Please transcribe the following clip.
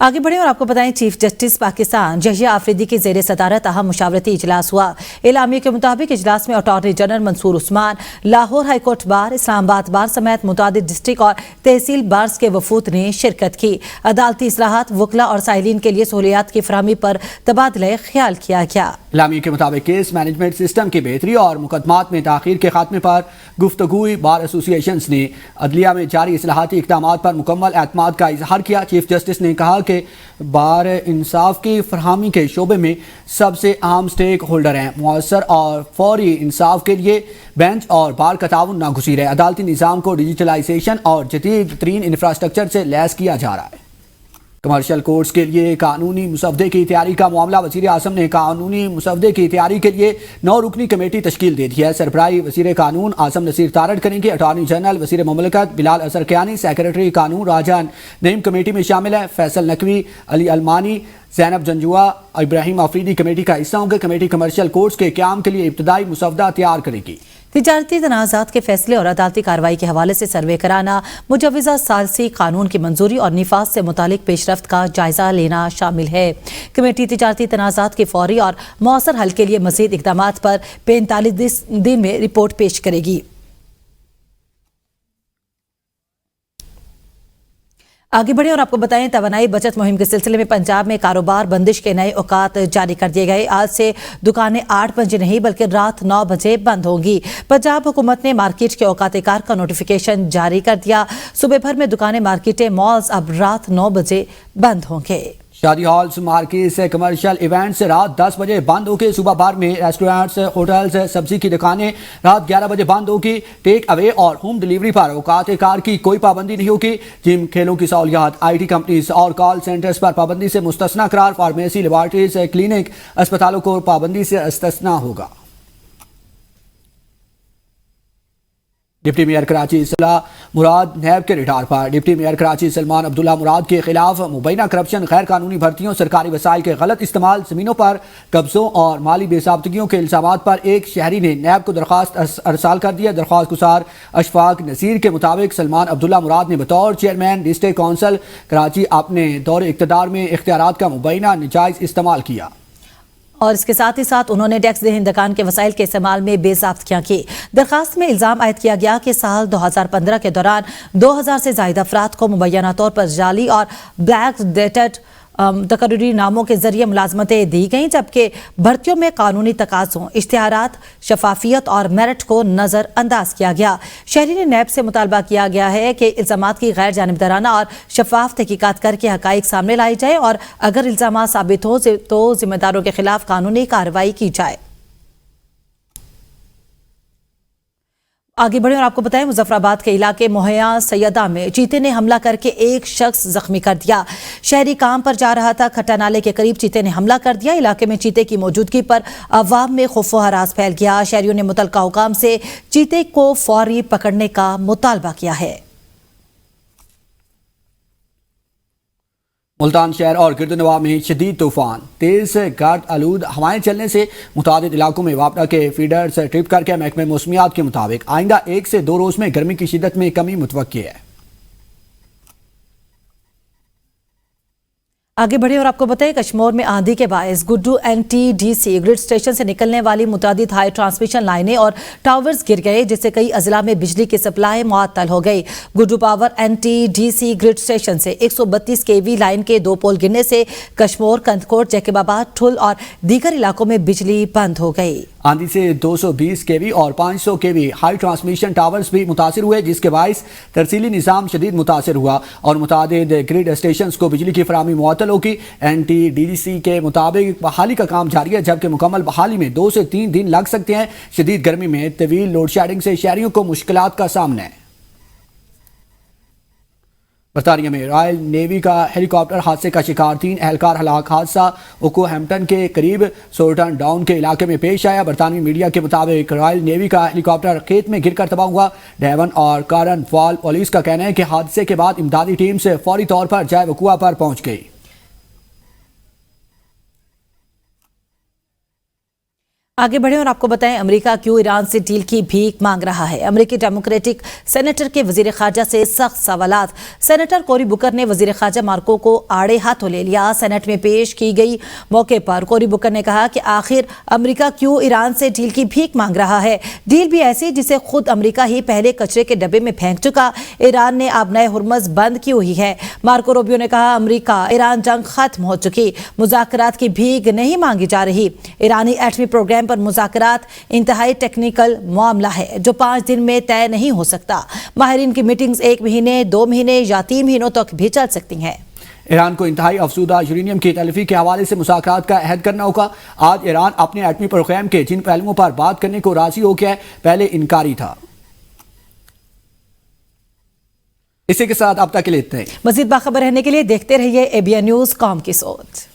आगे बढ़े और आपको बताएं, चीफ जस्टिस पाकिस्तान जहिया आफरीदी की जेर सदारत अहम मुशावरती इजलास हुआ। एलामिया के मुताबिक इजलास में attorney general Mansoor Usman, Lahore high court bar, Islamabad bar समेत मुतादिद डिस्ट्रिक्ट और तहसील बार्स के वफूद ने शिरकत की। अदालती इस्लाहात, वकला और साइलिन के लिए सहूलियात की फराहमी पर तबादला ख्याल किया गया। एलामिया के मुताबिक केस मैनेजमेंट सिस्टम की बेहतरी और मुकदमात में ताखीर के खात्मे पर गुफ्तगू बार एसोसिएशन ने अदलिया में जारी इस्लाहाती इक़दाम पर मुकम्मल एतमाद का इजहार किया। चीफ जस्टिस ने कहा कि बार इंसाफ की फरहमी के शोबे में सबसे अहम स्टेक होल्डर हैं। मुअस्सर और फौरी इंसाफ के लिए बेंच और बार का ताउन नागुज़ीर है। अदालती निज़ाम को डिजिटलाइजेशन और जदीद तरीन इंफ्रास्ट्रक्चर से लैस किया जा रहा है। कमर्शियल कोर्ट्स के लिए कानूनी मुसवदे की तैयारी का मामला, वज़ीर आज़म ने कानूनी मुसवदे की तैयारी के लिए 9 रुकनी कमेटी तश्कील दे दी है। सरबराही वज़ीर कानून आज़म नसीर तारड़ करेंगे। अटॉर्नी जनरल, वज़ीर मुमलिकत बिलाल असर कियानी, सेक्रेटरी कानून राजा नईम कमेटी में शामिल है। फैसल नकवी, अली अलमानी, ज़ैनब जंजुआ, इब्राहिम आफरीदी कमेटी का हिस्सा होंगे। कमेटी कमर्शियल कोर्ट्स के क़याम के लिए इब्तदाई मुसवदा तैयार करेगी। तिजारती तनाज़ात के फैसले और अदालती कार्रवाई के हवाले से सर्वे कराना, मुजवज़ा सालसी कानून की मंजूरी और निफाज से मुतालिक पेशरफ्त का जायजा लेना शामिल है। कमेटी तिजारती तनाज़ात के फौरी और मौसर हल के लिए मज़ीद इक़दामात पर 45 दिन में रिपोर्ट पेश करेगी। आगे बढ़े और आपको बताएं, तवानाई बचत मुहिम के सिलसिले में पंजाब में कारोबार बंदिश के नए औकात जारी कर दिए गए। आज से दुकानें 8 बजे नहीं बल्कि रात 9 बजे बंद होंगी। पंजाब हुकूमत ने मार्केट के औकात कार का नोटिफिकेशन जारी कर दिया। सुबह भर में दुकानें, मार्केटें, मॉल्स अब रात 9 बजे बंद होंगे। शादी हॉल्स, मार्केट से कमर्शियल इवेंट्स रात 10 बजे बंद होगी। सुबह भर में रेस्टोरेंट्स, होटल्स, सब्जी की दुकानें रात 11 बजे बंद होगी। टेक अवे और होम डिलीवरी पर औकात कार की कोई पाबंदी नहीं होगी। जिम, खेलों की सहूलियात, IT कंपनीज और कॉल सेंटर्स पर पाबंदी से मुस्तस्ना करार। फार्मेसी, लेबॉर्ट्रीज, क्लिनिक, अस्पतालों को पाबंदी से इस्तिस्ना होगा। डिप्टी मेयर कराची सलाह मुराद नैब के रिटायर पर। डिप्टी मेयर कराची सलमान अब्दुल्ला मुराद के खिलाफ मुबैना करप्शन, गैर कानूनी भर्तियों, सरकारी वसाइल के गलत इस्तेमाल, जमीनों पर कब्जों और माली बेसाबतगियों के इल्जामात पर एक शहरी ने नैब को दरख्वास्त अरसाल कर दिया। दरख्वास्त गुजार अशफाक नसीर के मुताबिक सलमान अब्दुल्ला मुराद ने बतौर चेयरमैन डिस्ट्रिक्ट काउंसिल कराची अपने दौर इख्तियार में इख्तियारात का मुबैना नाजायज इस्तेमाल किया और इसके साथ ही साथ उन्होंने टैक्स दहिंदगान के वसाइल के इस्तेमाल में बेज़ाब्तियां की। दरखास्त में इल्ज़ाम आयद किया गया कि साल 2015 के दौरान 2000 से ज़ायद अफराद को मुबैना तौर पर जाली और ब्लैक डेटेड तकर्री नामों के जरिए मुलाजमतें दी गईं, जबकि भर्तियों में कानूनी तकाज़ों, इश्तिहारात, शफाफियत और मेरिट को नज़रअंदाज किया गया। शहरी ने नैब से मुतालबा किया गया है कि इल्ज़ामात की गैर जानिबदाराना और शफाफ तहकीकात करके हक़ाइक़ सामने लाई जाए और अगर इल्ज़ामात साबित हो तो जिम्मेदारों के खिलाफ कानूनी कार्रवाई की जाए। आगे बढ़े और आपको बताएं, मुजफ्फराबाद के इलाके मोहया सैयदा में चीते ने हमला करके एक शख्स जख्मी कर दिया। शहरी काम पर जा रहा था, खट्टा नाले के करीब चीते ने हमला कर दिया। इलाके में चीते की मौजूदगी पर अवाम में खौफ व हरास फैल गया। शहरियों ने मुतलका हुकाम से चीते को फौरी पकड़ने का मुतालबा किया है। मुल्तान शहर और गिरदनवा में शदीद तूफान, तेज गर्द आलूद हवाएं चलने से मुतादिद इलाकों में वापडा के फीडर्स ट्रिप करके महकमे मौसमियात के मुताबिक आइंदा 1 से 2 रोज में गर्मी की शिद्दत में कमी मुतवक्की है। आगे बढ़े और आपको बताएं, कश्मीर में आंधी के बायस गुड्डू NTDC ग्रिड स्टेशन से निकलने वाली मुतादिद हाई ट्रांसमिशन लाइनें और टावर्स गिर गए, जिससे कई अजला में बिजली की सप्लाई मुअत्तल हो गई। Guddu power NTDC grid station से 132 kV लाइन के 2 पोल गिरने से कश्मीर, कंदकोट, जैकबाबाद, ठुल और दीगर इलाकों में बिजली बंद हो गई। आंधी से 220 kV और 500 kV हाई ट्रांसमिशन टावर्स भी मुतासिर हुए, जिसके बायस तरसीली निज़ाम शदीद मुतासिर हुआ और मुतादिद ग्रिड स्टेशन को बिजली की फराहमी मुअत्तल होगी। NTDC के मुताबिक बहाली का काम जारी है, जबकि मुकम्मल बहाली में 2 से 3 दिन लग सकते हैं। शदीद गर्मी में तवील लोड शेडिंग से शहरियों को मुश्किलात का सामना है। बरतानिया में रॉयल नेवी का हेलीकॉप्टर हादसे का शिकार, 3 एहलकार हलाक। हादसा ओकोहैम्पटन के करीब सोल्टन डाउन के इलाके में पेश आया। बरतानवी मीडिया के मुताबिक रॉयल नेवी का हेलीकॉप्टर खेत में गिरकर तबाह हुआ। डेवन और कारण फॉल पुलिस का कहना है कि हादसे के बाद इमदादी टीम से फौरी तौर पर जाए वकुआ पर पहुंच गई। आगे बढ़े और आपको बताएं, अमेरिका क्यों ईरान से डील की भीख मांग रहा है। अमेरिकी डेमोक्रेटिक सेनेटर के वजीर खारजा से सख्त सवालात। सेनेटर कोरी बुकर ने वजीर खारजा मार्को को आड़े हाथों ले लिया। सेनेट में पेश की गई मौके पर कोरी बुकर ने कहा कि आखिर अमेरिका क्यों ईरान से डील की भीख मांग रहा है, डील भी ऐसी जिसे खुद अमेरिका ही पहले कचरे के डब्बे में फेंक चुका। ईरान ने अब नए हुर्मज बंद की हुई है। मार्को रूबियो ने कहा, अमेरिका ईरान जंग खत्म हो चुकी, मुज़ाकरात की भीख नहीं मांगी जा रही। ईरानी एटमी प्रोग्राम पर मुज़ाकरात इंतहाई टेक्निकल मामला है जो 5 दिन में तय नहीं हो सकता। माहिरीन की मीटिंग्स 1 महीने, 2 महीने या 3 महीनों तक भी चल सकती हैं। ईरान को इंतहाई अफसूदा यूरेनियम की तलफी के हवाले से मुज़ाकरात का अहद करना होगा। आज ईरान अपने एटमी प्रोग्राम के जिन पहलुओं पर बात करने को राजी हो गया है, पहले इनकारी था। इसी के साथ अब तक के लिए इतना ही। मज़ीद बाखबर रहने के लिए देखते रहिए ABN न्यूज़ कॉम की सोच।